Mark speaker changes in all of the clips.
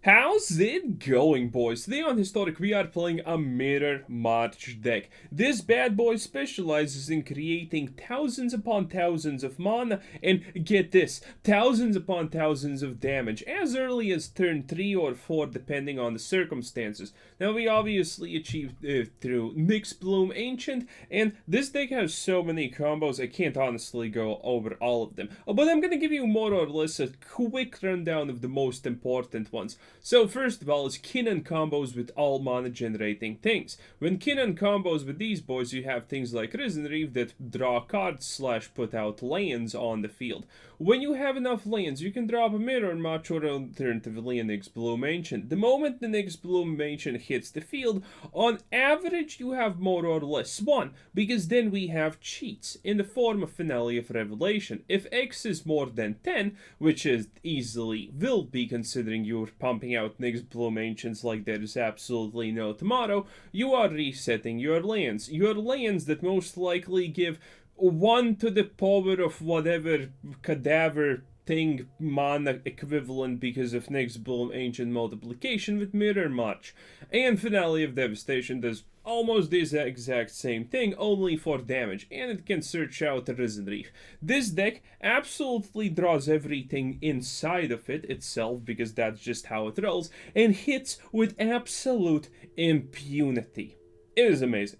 Speaker 1: How's it going, boys? Today on Historic we are playing a Mirror March deck. This bad boy specializes in creating thousands upon thousands of mana and, get this, thousands upon thousands of damage as early as turn 3 or 4 depending on the circumstances. Now we obviously achieved through Nyxbloom Ancient, and this deck has so many combos I can't honestly go over all of them. But I'm gonna give you more or less a quick rundown of the most important ones. So first of all is Kinnan combos with all mana generating things. When Kinnan combos with these boys, you have things like Risen Reef that draw cards / put out lands on the field. When you have enough lands, you can drop a Mirror Match or alternatively a Nyxbloom Ancient. The moment the Nyxbloom Ancient hits the field, on average you have more or less one, because then we have cheats in the form of Finale of Devastation. If X is more than 10, which is easily will be considering you're pumping out Nyxbloom Ancients like there is absolutely no tomorrow, you are resetting your lands. Your lands that most likely give 1 to the power of whatever cadaver thing mana equivalent because of Nyxbloom Ancient multiplication with Mirror Match. And Finale of Devastation does almost the exact same thing, only for damage, and it can search out the Risen Reef. This deck absolutely draws everything inside of it itself, because that's just how it rolls, and hits with absolute impunity. It is amazing.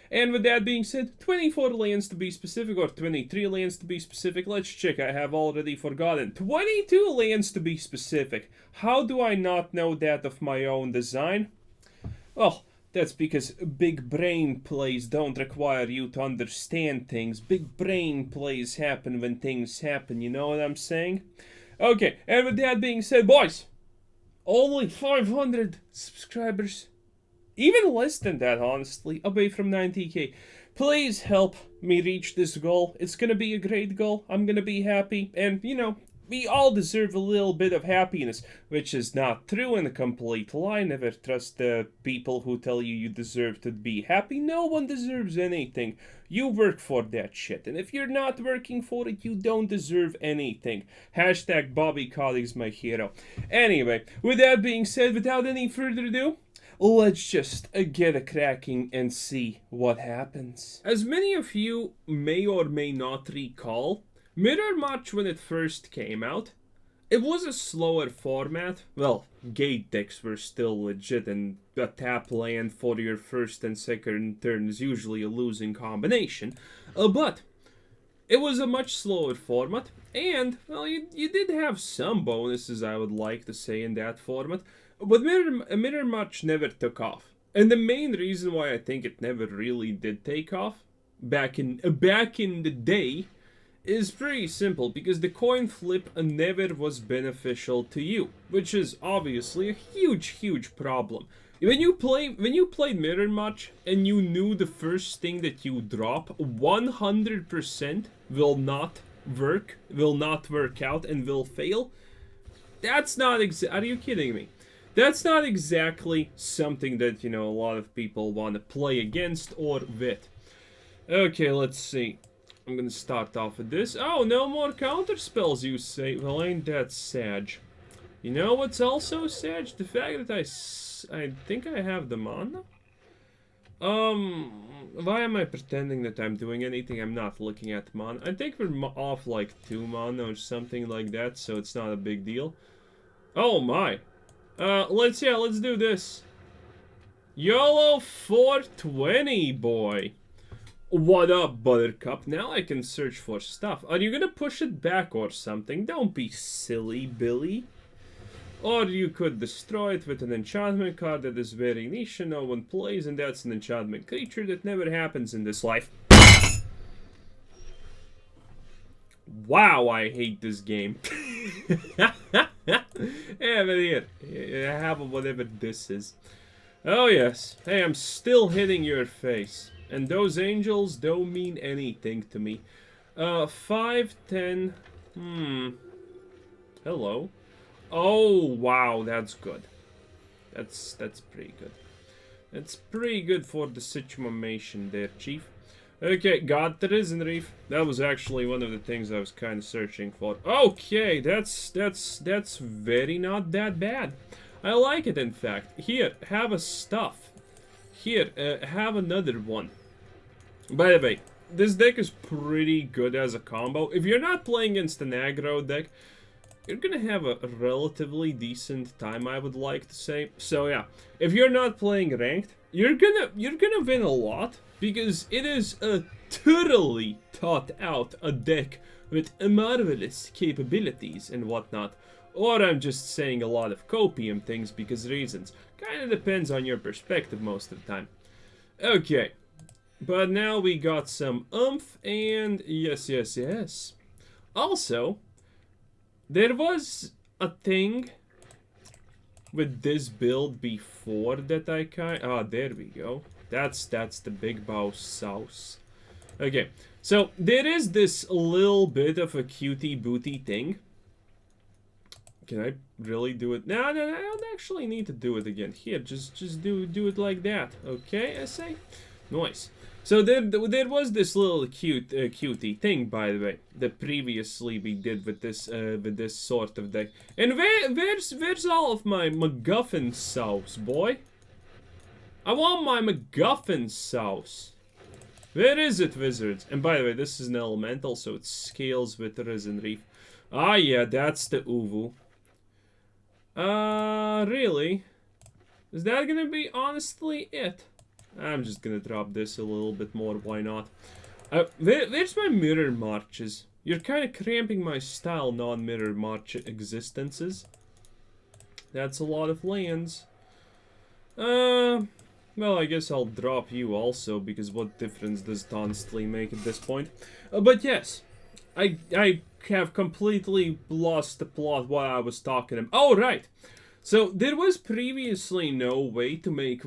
Speaker 1: And with that being said, 24 lands to be specific, or 23 lands to be specific. Let's check, I have already forgotten. 22 lands to be specific. How do I not know that of my own design? Well, that's because big brain plays don't require you to understand things. Big brain plays happen when things happen, you know what I'm saying? Okay, and with that being said, boys, only 500 subscribers. Even less than that, honestly, away from 90k. Please help me reach this goal. It's gonna be a great goal. I'm gonna be happy. And, you know, we all deserve a little bit of happiness, which is not true and a complete lie. Never trust the people who tell you you deserve to be happy. No one deserves anything. You work for that shit. And if you're not working for it, you don't deserve anything. Hashtag Bobby Kotick's my hero. Anyway, with that being said, without any further ado, let's just get a cracking and see what happens. As many of you may or may not recall, Mirror Match, when it first came out, it was a slower format. Well, gate decks were still legit, and a tap land for your first and second turn is usually a losing combination. But it was a much slower format, and, well, you did have some bonuses, I would like to say, in that format. But Mirror Match never took off. And the main reason why I think it never really did take off back in the day is pretty simple, because the coin flip never was beneficial to you, which is obviously a huge problem. When you played Mirror Match and you knew the first thing that you drop 100% will not work out and will fail, that's not are you kidding me? That's not exactly something that, you know, a lot of people want to play against or with. Okay, let's see. I'm gonna start off with this. Oh, no more counter spells, you say. Well, ain't that sad? You know what's also sad? The fact that I think I have the mana? Why am I pretending that I'm doing anything? I'm not looking at mana. I think we're off like 2 mana or something like that, so it's not a big deal. Oh my. Let's do this. YOLO 420, boy. What up, Buttercup? Now I can search for stuff. Are you gonna push it back or something? Don't be silly, Billy. Or you could destroy it with an enchantment card that is very niche and no one plays, and that's an enchantment creature that never happens in this life. Wow, I hate this game. Yeah, but here, I have whatever this is. Oh yes, hey, I'm still hitting your face. And those angels don't mean anything to me. 5, 10, hello. Oh, wow, that's good. That's pretty good. That's pretty good for the situation there, Chief. Okay, got the Risen Reef. That was actually one of the things I was kind of searching for. Okay, that's very not that bad. I like it, in fact. Here, have a stuff. Here, have another one. By the way, this deck is pretty good as a combo. If you're not playing against an aggro deck, you're gonna have a relatively decent time, I would like to say. So yeah, if you're not playing ranked, you're gonna win a lot, because it is a thoroughly thought out a deck with marvelous capabilities and whatnot. Or I'm just saying a lot of copium things because reasons. Kinda depends on your perspective most of the time. Okay. But now we got some oomph, and yes. Also, there was a thing with this build before that I there we go. That's the big boss sauce. Okay, so there is this little bit of a cutie booty thing. Can I really do it? No, I don't actually need to do it again. Here, just do it like that. Okay, I say. Nice. So there was this little cutie thing, by the way, that previously we did with this sort of deck. And where's all of my MacGuffin sauce, boy? I want my MacGuffin sauce. Where is it, wizards? And by the way, this is an elemental, so it scales with the Risen Reef. Ah, yeah, that's the Uvu. Really? Is that gonna be honestly it? I'm just gonna drop this a little bit more, why not? Where's my mirror marches? You're kind of cramping my style non-mirror march existences. That's a lot of lands. Well, I guess I'll drop you also, because what difference does it honestly make at this point? But yes, I have completely lost the plot while I was talking about. Oh, right! So there was previously no way to make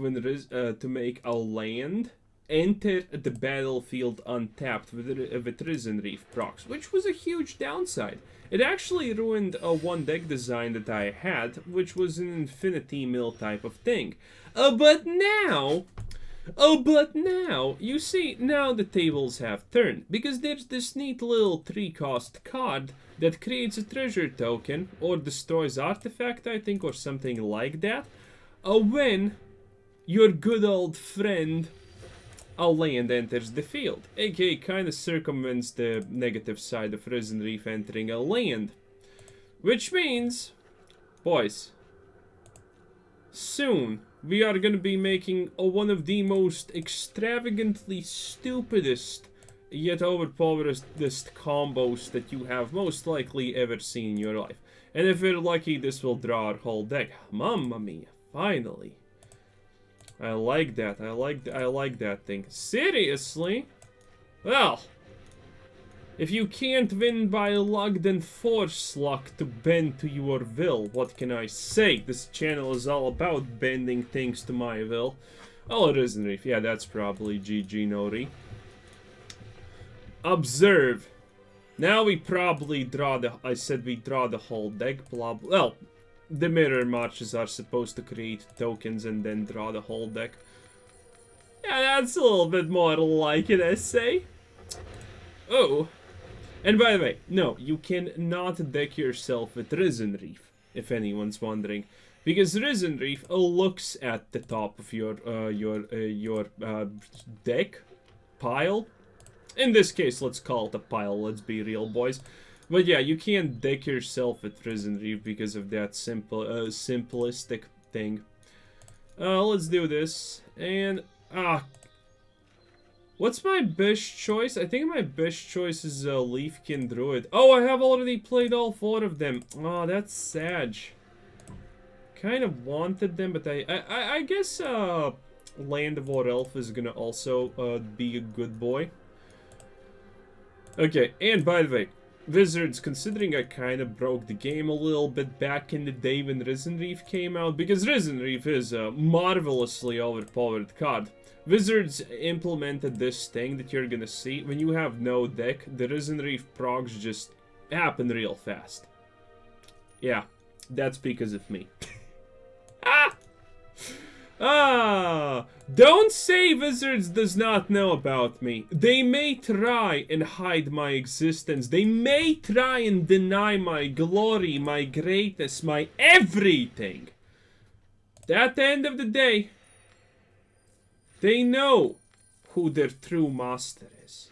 Speaker 1: a land enter the battlefield untapped with Risen Reef procs, which was a huge downside. It actually ruined one deck design that I had, which was an infinity mill type of thing. But now, you see, now the tables have turned, because there's this neat little 3-cost card that creates a treasure token, or destroys artifact, I think, or something like that, when your good old friend, a land, enters the field. aka kinda circumvents the negative side of Risen Reef entering a land. Which means, boys, soon we are gonna be making one of the most extravagantly stupidest yet overpoweredest combos that you have most likely ever seen in your life. And if we're lucky, this will draw our whole deck. Mamma mia, finally. I like that. I like that thing. Seriously? Well, if you can't win by luck, then force luck to bend to your will. What can I say? This channel is all about bending things to my will. Oh, it isn't Reef. Yeah, that's probably GG Nori. Observe. Now we probably draw the... I said we draw the whole deck, blah, blah. Well, the mirror marches are supposed to create tokens and then draw the whole deck. Yeah, that's a little bit more like it, I say. Oh. And by the way, no, you cannot deck yourself with Risen Reef, if anyone's wondering. Because Risen Reef looks at the top of your deck pile. In this case, let's call it a pile, let's be real, boys. But yeah, you can't deck yourself with Risen Reef because of that simplistic thing. Let's do this. And, what's my best choice? I think my best choice is Leafkin Druid. Oh, I have already played all 4 of them. Oh, that's sad. Kind of wanted them, but I guess Llanowar Elves is gonna also be a good boy. Okay, and by the way, Wizards, considering I kind of broke the game a little bit back in the day when Risen Reef came out, because Risen Reef is a marvelously overpowered card. Wizards implemented this thing that you're gonna see. When you have no deck, the Risen Reef procs just happen real fast. Yeah, that's because of me. Don't say Wizards does not know about me. They may try and hide my existence. They may try and deny my glory, my greatness, my everything. at the end of the day, they know who their true master is.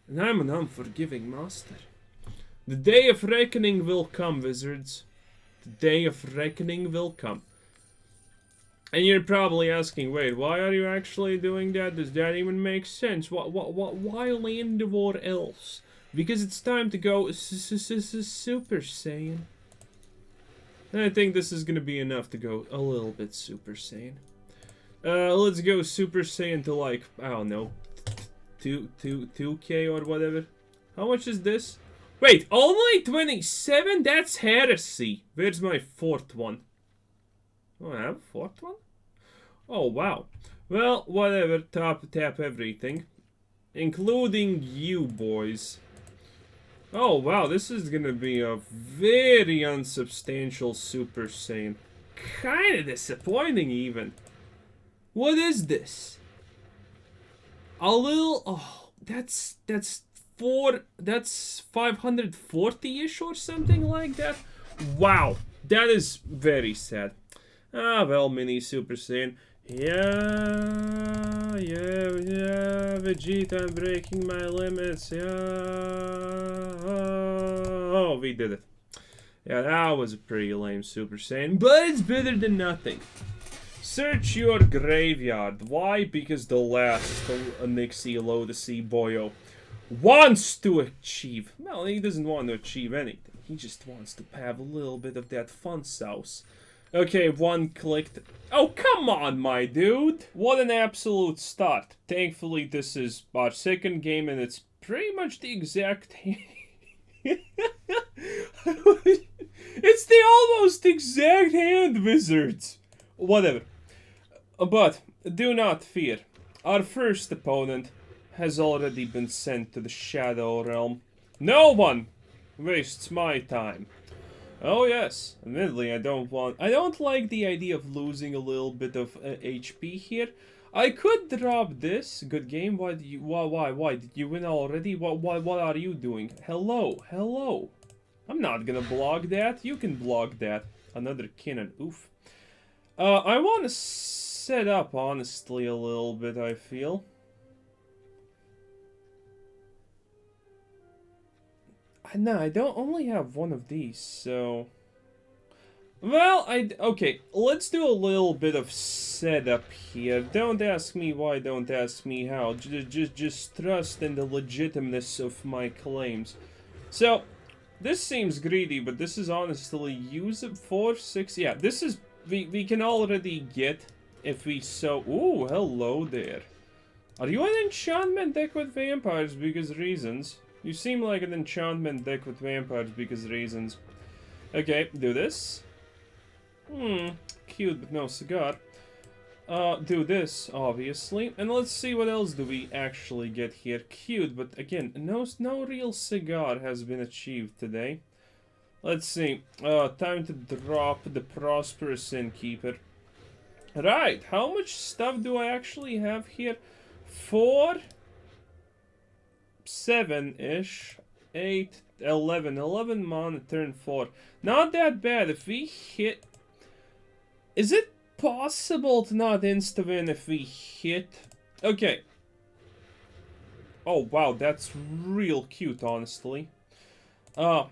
Speaker 1: And I'm an unforgiving master. The day of reckoning will come, wizards. The day of reckoning will come. And you're probably asking, wait, why are you actually doing that? Does that even make sense? Why Llanowar Elves? Because it's time to go Super Saiyan. And I think this is gonna be enough to go a little bit Super Saiyan. Let's go Super Saiyan to like, I don't know, 2K or whatever. How much is this? Wait, only 27? That's heresy. Where's my fourth one? Oh, I have a fourth one? Oh, wow. Well, whatever. Tap everything. Including you, boys. Oh, wow. This is gonna be a very unsubstantial Super Saiyan. Kinda disappointing, even. What is this? A little... Oh, that's 540-ish or something like that? Wow. That is very sad. Ah, well, mini Super Saiyan. Yeah, Vegeta, I'm breaking my limits, yeah. Oh, we did it. Yeah, that was a pretty lame Super Saiyan, but it's better than nothing. Search your graveyard. Why? Because the last Nixie Lodesy boyo wants to achieve. Well, he doesn't want to achieve anything. He just wants to have a little bit of that fun sauce. Okay, one clicked. Oh, come on, my dude. What an absolute start. Thankfully, this is our second game, and it's pretty much the exact... It's the almost exact hand, wizards. Whatever. But, do not fear. Our first opponent has already been sent to the Shadow Realm. No one wastes my time. Oh yes, admittedly I don't like the idea of losing a little bit of HP here. I could drop this. Good game. Why did you win already? What are you doing? Hello. I'm not gonna block that. You can block that. Another Kinnan. Oof. I want to set up honestly a little bit, I feel. No, I don't only have one of these, so... Well, okay, let's do a little bit of setup here. Don't ask me why, don't ask me how. Just trust in the legitimacy of my claims. So, this seems greedy, but this is honestly usable. 4, 6, yeah, this is... We can already get, if we so... Ooh, hello there. Are you an enchantment deck with vampires? Because reasons. You seem like an enchantment deck with vampires because reasons. Okay, do this. Cute but no cigar. Do this, obviously. And let's see what else do we actually get here. Cute, but again, no real cigar has been achieved today. Let's see. Time to drop the Prosperous Innkeeper. Right, how much stuff do I actually have here? 4... 7-ish, 8, 11 mana, turn 4. Not that bad. If we hit... Is it possible to not insta-win if we hit... Okay. Oh, wow, that's real cute, honestly. Yeah,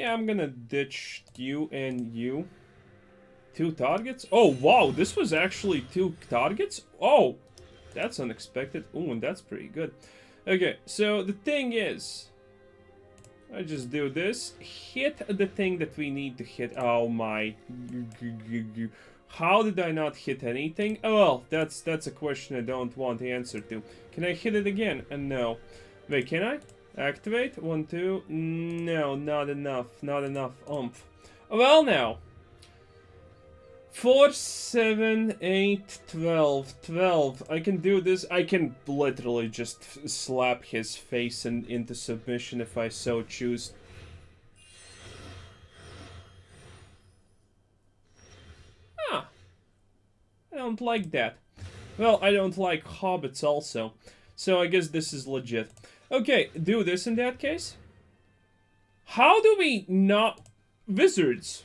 Speaker 1: I'm gonna ditch you and you. 2 targets? Oh, wow, this was actually 2 targets? Oh, that's unexpected. Ooh, and that's pretty good. Okay, so the thing is, I just do this, hit the thing that we need to hit. Oh my, how did I not hit anything? Oh well, that's a question I don't want the answer to. Can I hit it again? No. Wait, can I? Activate? 1, 2, no, not enough, oomph. Well now. 4, 7, 8, 12. I can do this. I can literally just slap his face into submission if I so choose. Ah. I don't like that. Well, I don't like hobbits also. So I guess this is legit. Okay, do this in that case. How do we not... Wizards!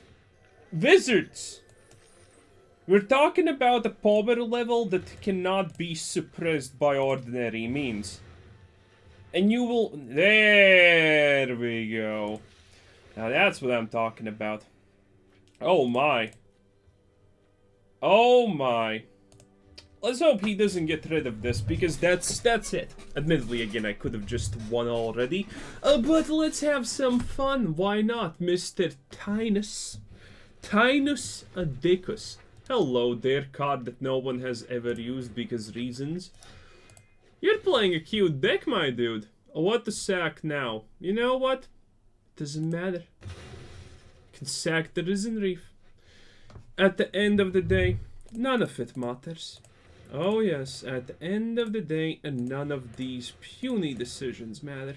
Speaker 1: We're talking about a power level that cannot be suppressed by ordinary means. And you will... There we go. Now that's what I'm talking about. Oh my. Oh my. Let's hope he doesn't get rid of this, because that's it. Admittedly, again, I could have just won already. But let's have some fun. Why not, Mr. Tinus? Tinus Adicus. Hello there, card that no one has ever used because reasons. You're playing a cute deck, my dude. What to sack now? You know what? Doesn't matter. You can sack the Risen Reef. At the end of the day, none of it matters. Oh yes, at the end of the day, and none of these puny decisions matter.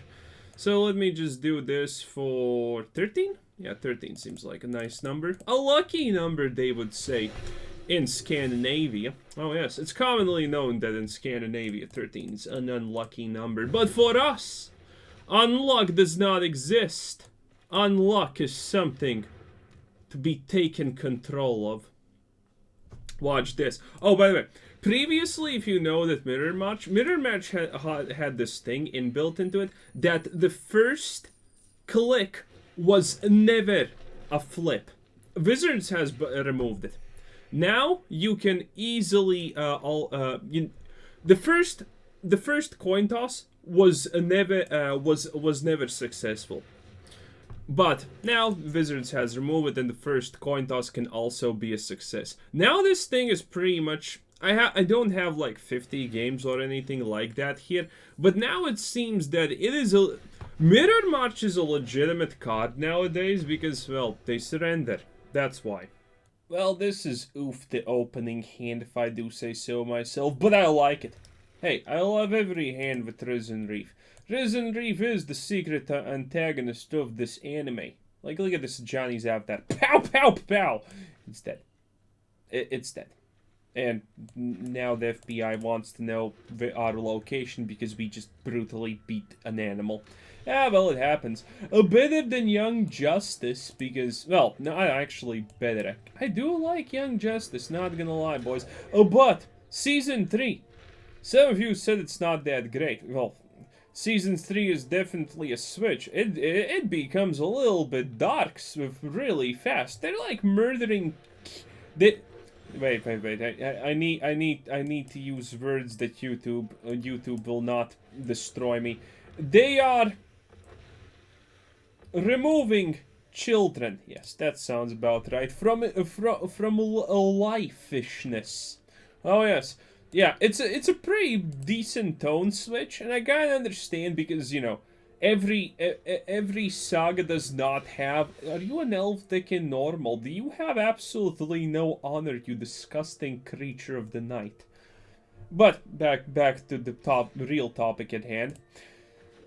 Speaker 1: So let me just do this for 13? Yeah, 13 seems like a nice number. A lucky number, they would say, in Scandinavia. Oh yes, it's commonly known that in Scandinavia, 13 is an unlucky number. But for us, unluck does not exist. Unluck is something to be taken control of. Watch this. Oh, by the way, previously, if you know that Mirror Match had this thing inbuilt into it, that the first click was never a flip. Wizards has removed it. Now you can easily the first coin toss was never successful. But now Wizards has removed it, and the first coin toss can also be a success. Now this thing is pretty much... I don't have like 50 games or anything like that here, but now it seems that it is a... Mirror Match is a legitimate card nowadays because, well, they surrender. That's why. Well, this is oof the opening hand if I do say so myself, but I like it. Hey, I love every hand with Risen Reef. Risen Reef is the secret antagonist of this anime. Like, look at this Johnny's avatar. Pow, pow, pow! It's dead. It's dead. And now the FBI wants to know our location because we just brutally beat an animal. Yeah, well, it happens. Better than Young Justice because, well, no, actually better. I do like Young Justice, not gonna lie, boys. But Season 3. Some of you said it's not that great. Well, Season 3 is definitely a switch. It becomes a little bit dark really fast. They're like murdering... Wait. I need to use words that YouTube will not destroy me. They are removing children. Yes, that sounds about right. From lifishness. Oh yes. Yeah, it's a pretty decent tone switch, and I gotta understand because, you know, every saga does not have... Are you an elf deck in normal? Do you have absolutely no honor, you disgusting creature of the night? But back to the real topic at hand.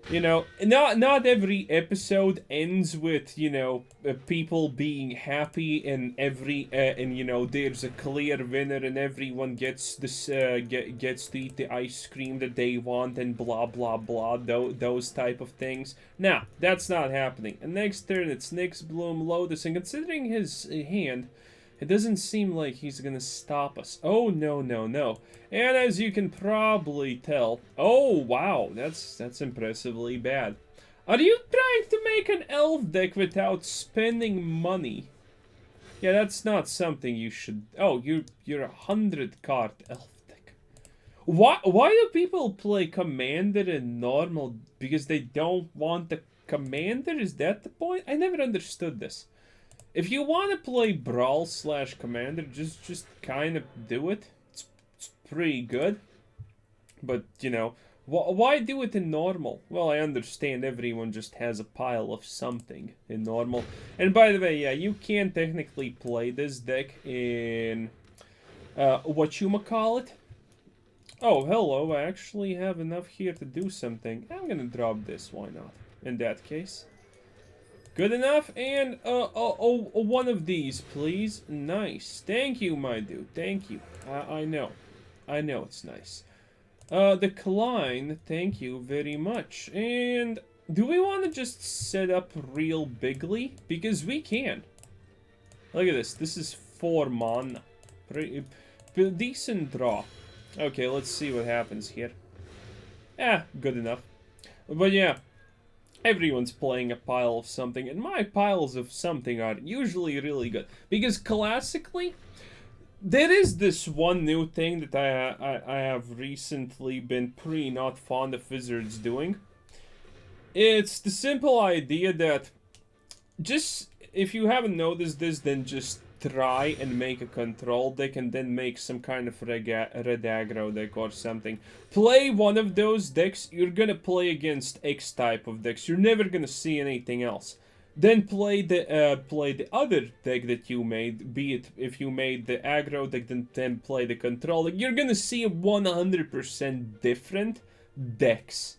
Speaker 1: You know, not every episode ends with, you know, people being happy and and you know, there's a clear winner and everyone gets this gets to eat the ice cream that they want and blah blah blah, those type of things. Nah, that's not happening. And next turn it's Nyxbloom Lotus, and considering his hand, it doesn't seem like he's gonna stop us. Oh, no, no, no. And as you can probably tell... Oh, wow, that's impressively bad. Are you trying to make an elf deck without spending money? Yeah, that's not something you should... Oh, you're a 100-card elf deck. Why do people play Commander in normal? Because they don't want the Commander? Is that the point? I never understood this. If you want to play Brawl / Commander, just kind of do it. It's pretty good. But, you know, why do it in normal? Well, I understand everyone just has a pile of something in normal. And by the way, yeah, you can technically play this deck in... whatchamacallit? Oh, hello, I actually have enough here to do something. I'm gonna drop this, why not? In that case. Good enough, and one of these, please. Nice. Thank you, my dude. Thank you. I know it's nice. Decline. Thank you very much. And do we want to just set up real bigly? Because we can. Look at this. This is 4 mana. Pretty decent draw. Okay, let's see what happens here. Good enough. But yeah, everyone's playing a pile of something, and my piles of something are usually really good. Because classically, there is this one new thing that I have recently been pretty not fond of Wizards doing. It's the simple idea that just, if you haven't noticed this, then just try and make a control deck and then make some kind of red aggro deck or something. Play one of those decks, you're gonna play against X type of decks. You're never gonna see anything else. Then play the other deck that you made, be it if you made the aggro deck, then play the control deck. You're gonna see 100% different decks.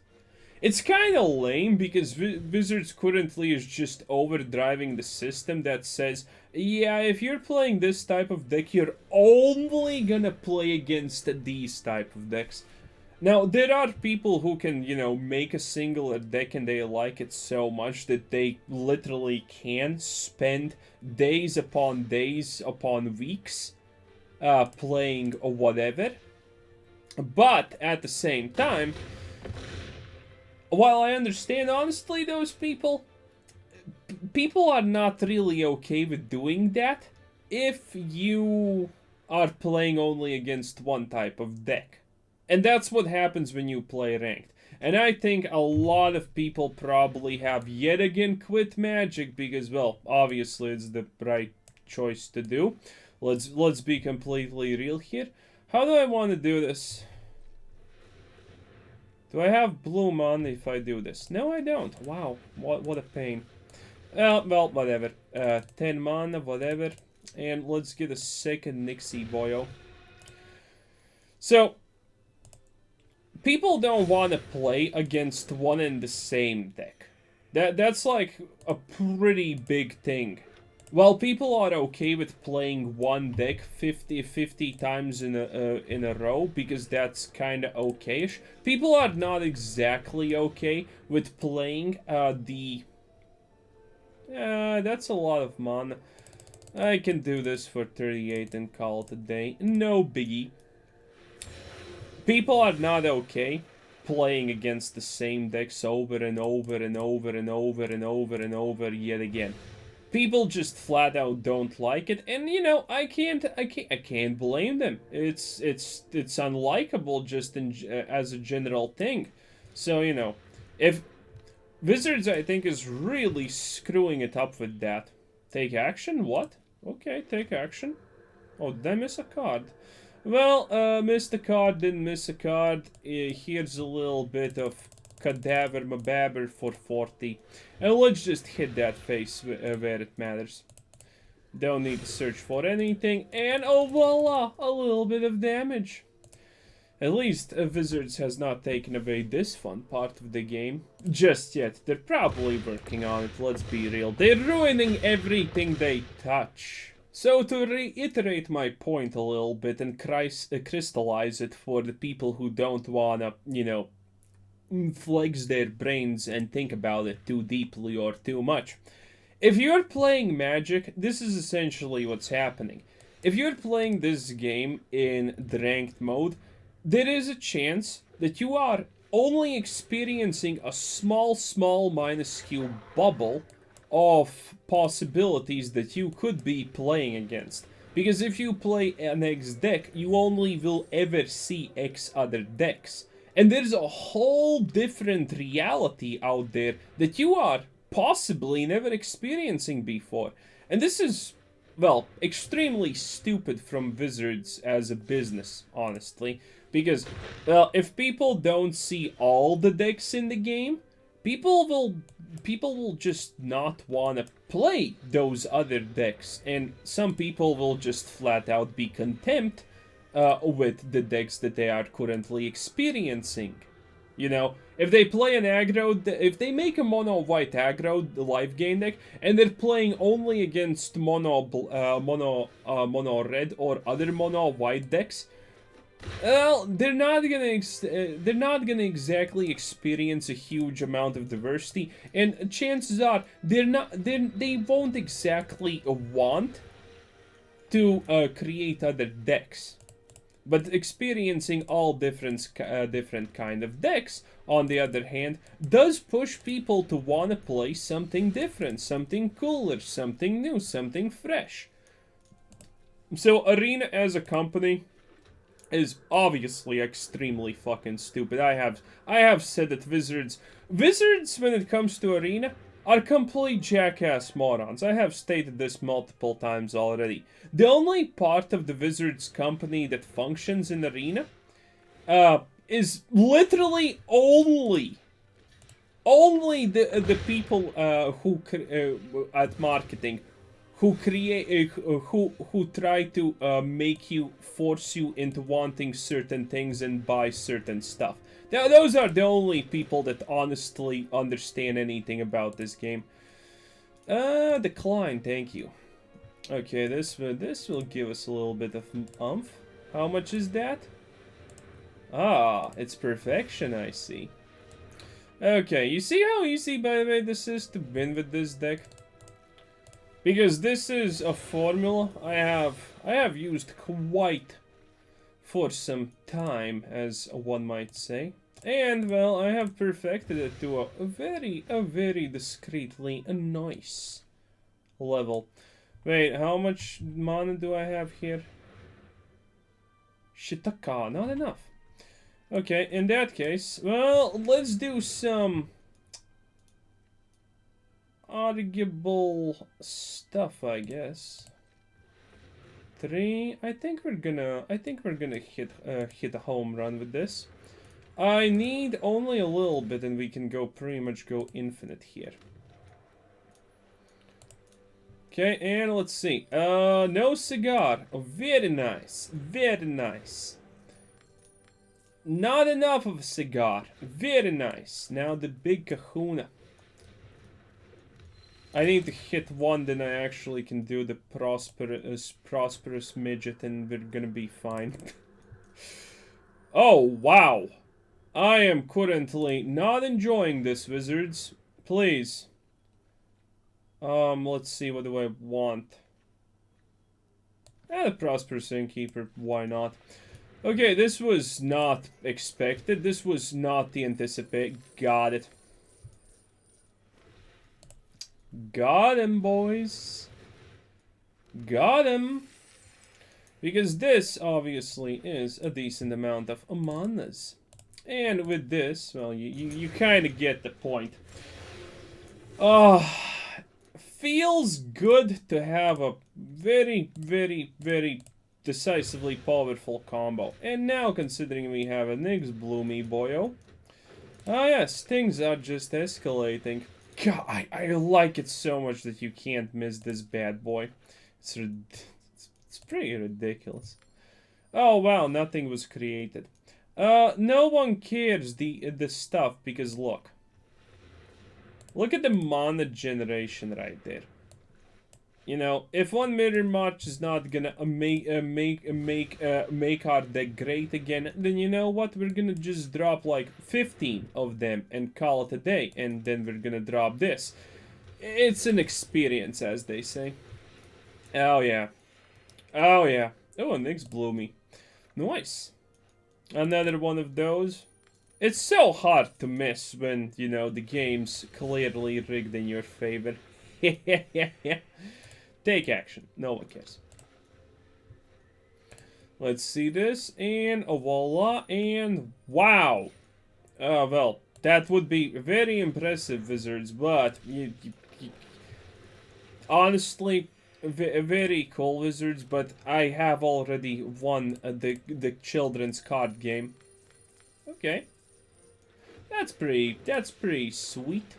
Speaker 1: It's kind of lame because Wizards currently is just overdriving the system that says, yeah, if you're playing this type of deck, you're only gonna play against these type of decks. Now, there are people who can, you know, make a singular deck and they like it so much that they literally can spend days upon weeks playing or whatever. But at the same time, while I understand, honestly, those people are not really okay with doing that if you are playing only against one type of deck. And that's what happens when you play ranked. And I think a lot of people probably have yet again quit Magic because, well, obviously it's the right choice to do. Let's be completely real here. How do I want to do this? Do I have blue mana if I do this? No, I don't. Wow, what a pain. Well, whatever. 10 mana, whatever. And let's get a second Nixie boyo. So, people don't want to play against one and the same deck. That's like a pretty big thing. While people are okay with playing one deck 50 times in a row because that's kind of okayish, people are not exactly okay with playing that's a lot of mana. I can do this for 38 and call it a day. No biggie. People are not okay playing against the same decks over and over and over and over and over and over yet again. People just flat out don't like it, and you know, I can't blame them. It's unlikable just as a general thing. So, you know, if Wizards, I think, is really screwing it up with that. Take action? What? Okay, take action. Oh, did I miss a card? Well, missed a card, didn't miss a card. Here's a little bit of Cadaver Mababber for 40. And let's just hit that face where it matters. Don't need to search for anything. And oh voila, a little bit of damage. At least Wizards has not taken away this fun part of the game just yet. They're probably working on it, let's be real. They're ruining everything they touch. So to reiterate my point a little bit and crystallize it for the people who don't wanna, you know, flex their brains and think about it too deeply or too much. If you're playing Magic, this is essentially what's happening. If you're playing this game in the ranked mode, there is a chance that you are only experiencing a small minuscule bubble of possibilities that you could be playing against. Because if you play an X deck, you only will ever see X other decks. And there's a whole different reality out there that you are possibly never experiencing before. And this is, well, extremely stupid from Wizards as a business, honestly. Because, well, if people don't see all the decks in the game, people will just not want to play those other decks. And some people will just flat out be content with the decks that they are currently experiencing. You know, if they play an aggro, if they make a mono white aggro life gain deck, and they're playing only against mono red or other mono white decks, well, they're not gonna exactly experience a huge amount of diversity, and chances are they won't exactly want to create other decks. But experiencing all different kind of decks, on the other hand, does push people to want to play something different, something cooler, something new, something fresh. So Arena as a company is obviously extremely fucking stupid. I have said that Wizards when it comes to Arena are complete jackass morons. I have stated this multiple times already. The only part of the Wizards company that functions in Arena is literally only the people who at marketing who create who try to force you into wanting certain things and buy certain stuff. Now, those are the only people that honestly understand anything about this game. Decline, thank you. Okay, this will give us a little bit of oomph. How much is that? Ah, it's perfection, I see. Okay, you see how easy, by the way, this is to win with this deck? Because this is a formula I have used quite for some time, as one might say. And, well, I have perfected it to a very discreetly nice level. Wait, how much mana do I have here? Shitaka, not enough. Okay, in that case, well, let's do some arguable stuff, I guess. 3. I think we're gonna hit a home run with this. I need only a little bit, and we can pretty much go infinite here. Okay, and let's see. No cigar. Oh, very nice, very nice. Not enough of a cigar. Very nice. Now the big kahuna. I need to hit one, then I actually can do the prosperous midget, and we're gonna be fine. Oh, wow. I am currently not enjoying this, Wizards. Please. Let's see, what do I want? The Prosperous Innkeeper, why not? Okay, this was not expected. This was not the anticipate. Got it. Got him, boys. Got him. Because this, obviously, is a decent amount of manas. And with this, well, you kind of get the point. Feels good to have a very decisively powerful combo. And now, considering we have a Nyxbloom boyo. Ah yes, things are just escalating. God, I like it so much that you can't miss this bad boy. It's pretty ridiculous. Oh wow, nothing was created. No one cares the stuff, because look at the mana generation right there. You know, if one mirror match is not gonna make our deck great again, then you know what? We're gonna just drop like 15 of them and call it a day, and then we're gonna drop this. It's an experience, as they say. Oh yeah. Oh yeah. Oh, Nyxbloom. Nice. Another one of those. It's so hard to miss when, you know, the game's clearly rigged in your favor. Yeah. Take action. No one cares. Let's see this, and voila, and wow. Well, that would be very impressive, Wizards, but honestly, very cool, Wizards, but I have already won the children's card game. Okay. That's pretty sweet.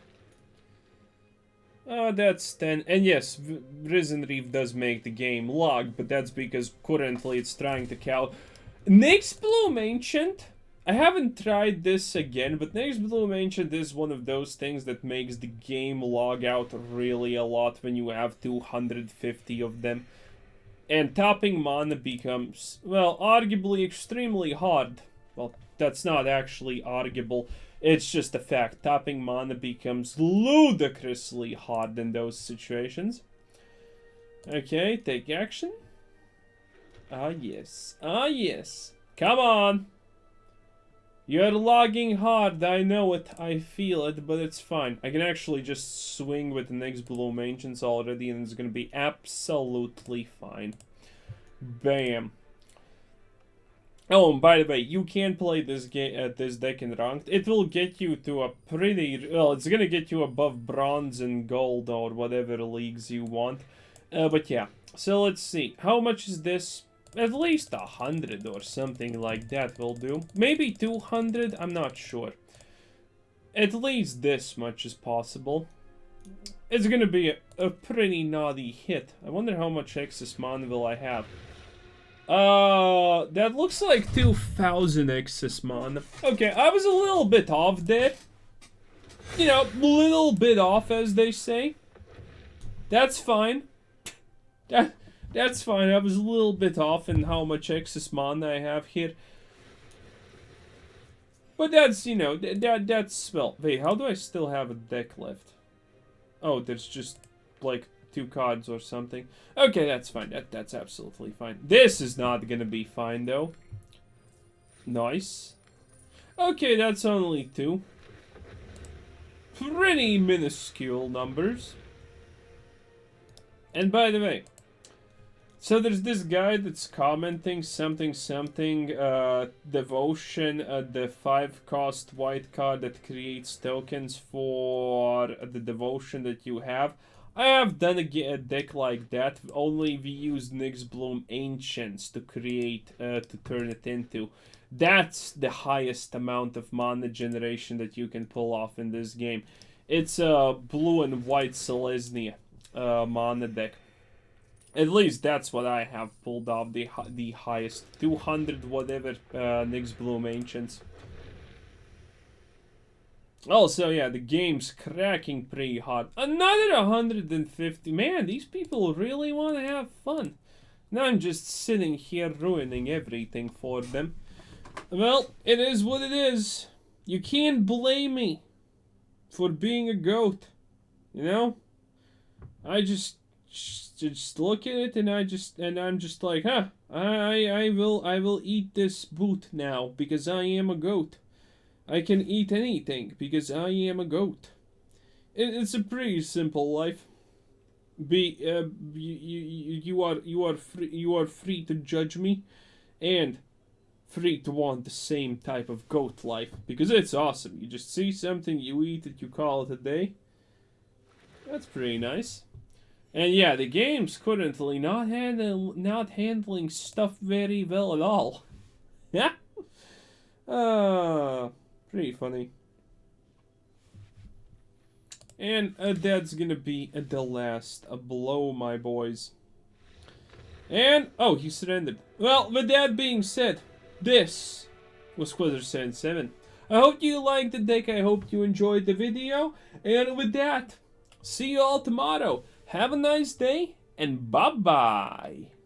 Speaker 1: That's 10. And yes, Risen Reef does make the game lag, but that's because currently it's trying to Nyxbloom Ancient. I haven't tried this again, but Nyxbloom Ancient is one of those things that makes the game log out really a lot when you have 250 of them. And topping mana becomes, well, arguably extremely hard. Well, that's not actually arguable. It's just a fact. Topping mana becomes ludicrously hard in those situations. Okay, take action. Ah, yes. Ah, yes. Come on. You're logging hard, I know it, I feel it, but it's fine. I can actually just swing with the Nyxbloom Ancients already, and it's gonna be absolutely fine. Bam. Oh, and by the way, you can play this this deck in ranked. It will get you to a pretty... Well, it's gonna get you above bronze and gold or whatever leagues you want. But yeah, so let's see. How much is this? At least 100 or something like that will do. Maybe 200, I'm not sure. At least this much is possible. It's gonna be a pretty naughty hit. I wonder how much excess mana will I have. That looks like 2000 excess mana. Okay, I was a little bit off there. You know, little bit off, as they say. That's fine. That's fine. I was a little bit off in how much excess mana I have here. But that's, you know, that's, well, wait, how do I still have a deck left? Oh, there's just, like, 2 cards or something. Okay, that's fine. That's absolutely fine. This is not gonna be fine, though. Nice. Okay, that's only 2. Pretty minuscule numbers. And by the way, so there's this guy that's commenting something, Devotion, the 5-cost white card that creates tokens for the Devotion that you have. I have done a deck like that, only we used Nyxbloom Ancients to create, to turn it into. That's the highest amount of mana generation that you can pull off in this game. It's a blue and white Selesnya mana deck. At least that's what I have pulled off, the highest, 200 whatever Nyxbloom Ancients. Also, yeah, the game's cracking pretty hard. Another 150. Man, these people really want to have fun. Now I'm just sitting here ruining everything for them. Well, it is what it is. You can't blame me for being a goat. You know? I just look at it and I'm just like, huh, I will eat this boot now because I am a goat. I can eat anything because I am a goat. It's a pretty simple life. You are free to judge me, and free to want the same type of goat life because it's awesome. You just see something, you eat it, you call it a day. That's pretty nice. And yeah, the game's currently not handling stuff very well at all. Yeah. Pretty funny. And that's gonna be the last blow, my boys. And, oh, he surrendered. Well, with that being said, this was Quizzer77. I hope you liked the deck, I hope you enjoyed the video. And with that, see you all tomorrow. Have a nice day, and bye-bye.